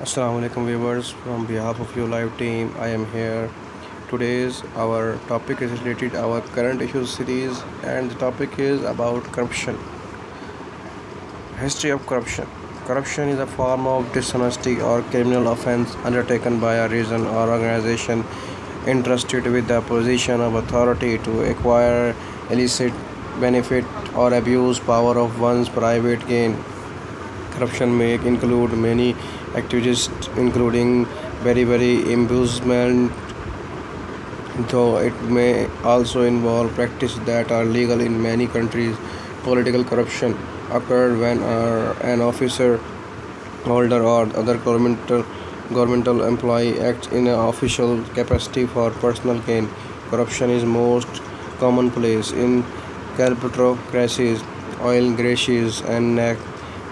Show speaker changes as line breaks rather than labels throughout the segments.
Assalamu alaikum viewers, from behalf of your live team I am here. Today's our topic is related our current issues series, and the topic is about corruption. History of corruption. Corruption is a form of dishonesty or criminal offense undertaken by a region or organization entrusted with the position of authority to acquire illicit benefit or abuse power of one's private gain. Corruption may include many activities, including very embezzlement, though it may also involve practices that are legal in many countries. Political corruption occurred when an officer, holder, or other governmental employee acts in an official capacity for personal gain. Corruption is most commonplace in kleptocracies, oligarchies, and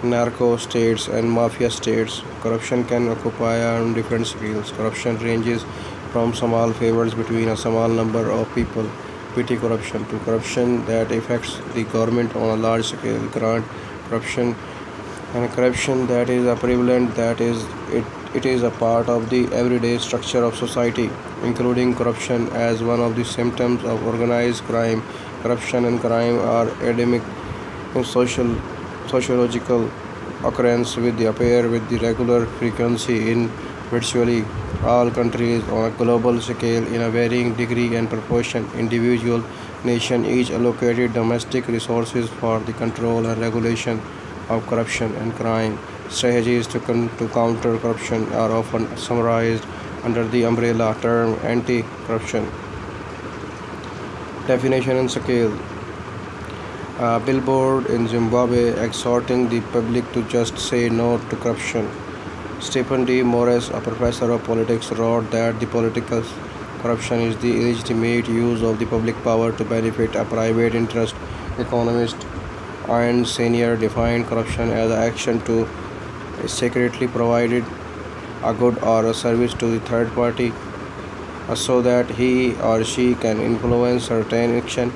narco states and mafia states. Corruption can occupy on different scales. Corruption ranges from small favors between a small number of people, petty corruption, to corruption that affects the government on a large scale, grant corruption, and corruption that is a prevalent, it is a part of the everyday structure of society, including corruption as one of the symptoms of organized crime. Corruption and crime are endemic in sociological occurrence with the appear with the regular frequency in virtually all countries on a global scale in a varying degree and proportion. Individual nation each allocated domestic resources for the control and regulation of corruption and crime. Strategies to counter corruption are often summarized under the umbrella term anti-corruption. Definition and scale. A billboard in Zimbabwe exhorting the public to just say no to corruption. Stephen D. Morris, a professor of politics, wrote that the political corruption is the illegitimate use of the public power to benefit a private interest. Economist Ian Senior defined corruption as action to secretly provide a good or a service to the third party so that he or she can influence certain action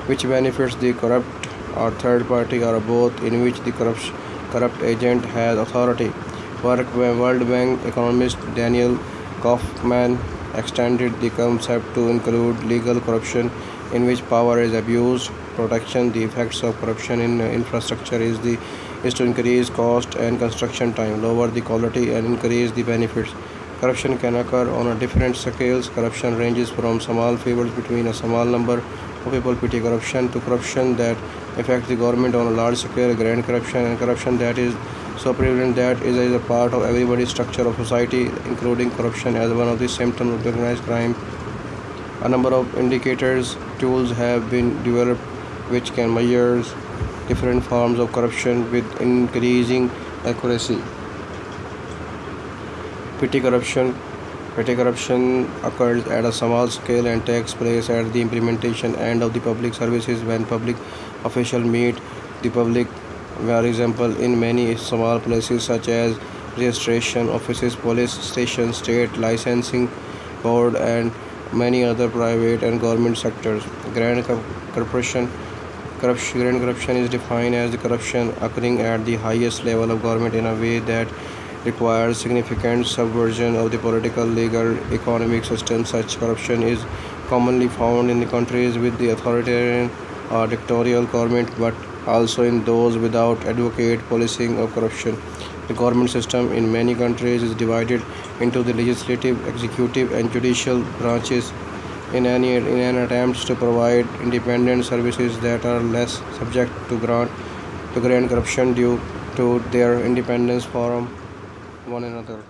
which benefits the corrupt or third party or both, in which the corrupt agent has authority. World Bank economist Daniel Kaufman extended the concept to include legal corruption, in which power is abused. Protection. The effects of corruption in infrastructure is to increase cost and construction time, lower the quality, and increase the benefits. Corruption can occur on a different scales. Corruption ranges from small favors between a small number of people, petty corruption, to corruption that affects the government on a large scale, grand corruption, and corruption that is so prevalent that it is a part of everybody's structure of society, including corruption as one of the symptoms of organized crime. A number of indicators tools have been developed which can measure different forms of corruption with increasing accuracy. Petty corruption. Petty corruption occurs at a small scale and takes place at the implementation end of the public services when public officials meet the public. For example, in many small places such as registration offices, police stations, state licensing board, and many other private and government sectors. Grand corruption is defined as the corruption occurring at the highest level of government in a way that requires significant subversion of the political, legal, economic system. Such corruption is commonly found in the countries with the authoritarian or dictatorial government, but also in those without adequate policing of corruption. The government system in many countries is divided into the legislative, executive, and judicial branches in an attempt to provide independent services that are less subject to grand corruption due to their independence from one another.